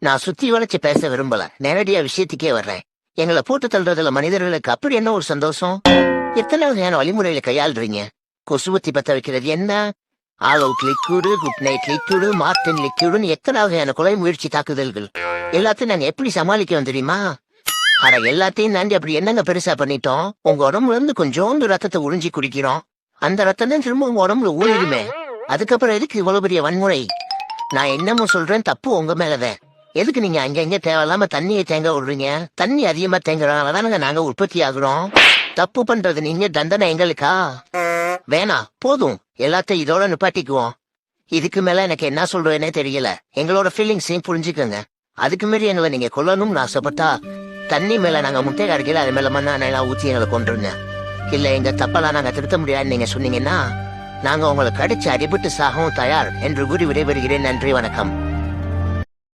நான் சுத்தி வளைச்சு பேச விரும்பல, நேரடியா விஷயத்துக்கே வர்றேன். எங்களை போட்டு தள்ளுறதுல மனிதர்களுக்கு அப்படி என்ன ஒரு சந்தோஷம்? எத்தனை வகையான வழிமுறைகளை கையாளுறீங்க? கொசுவத்தி பத்த வைக்கிறது என்ன, all out liquid, good night liquid, Mortein லிக்யூடுன்னு எத்தனை வகையான கொலை முயற்சி தாக்குதல்கள். எல்லாத்தையும் நாங்க எப்படி சமாளிக்கிறோம் தெரியுமா? ஆனா எல்லாத்தையும் தாண்டி அப்படி என்னங்க பெருசா பண்ணிட்டோம்? உங்க உடம்புல இருந்து கொஞ்சோண்டு ரத்தத்தை உறிஞ்சி குடிக்கிறோம். அந்த ரத்தம் தான் திரும்ப உங்க உடம்புல ஊறிடுமே. அதுக்கப்புறம் எதுக்கு இவ்வளவு பெரிய வன்முறை? நான் என்னமோ சொல்றேன், தப்பு உங்க மேலதான். எதுக்கு நீங்க அங்க தேவையில்லாம தண்ணியை தேங்க விடுறீங்க? தண்ணி அதிகமா தேங்குறதுனாலதானுங்க நாங்க உற்பத்தி ஆகுறோம். தப்பு பண்றது நீங்க, தண்டனை எங்களுக்கா? வேணாம், போதும், எல்லாத்தையும் இதோட நிப்பாட்டிக்குவோம். இதுக்கு மேல எனக்கு என்ன சொல்றேன்னே தெரியல. எங்களோட ஃபீலிங்ஸையும் புரிஞ்சுக்கோங்க. அதுக்கு மீறி எங்களை நீங்க கொல்லணும்னு ஆசைப்பட்டா, தண்ணி மேல நாங்க முட்டை கிடைக்கல, அது மேல மண்ணெண்ணெய் ஊத்தி எங்களை கொண்டுருங்க. இல்ல எங்க தப்பெல்லாம் நாங்க திருத்த முடியாதுன்னு நீங்க சொன்னீங்கன்னா, நாங்க உங்களை கடிச்சு அடிபட்டு சாகவும் தயார் என்று கூறி விடைபெறுகிறேன். நன்றி, வணக்கம்.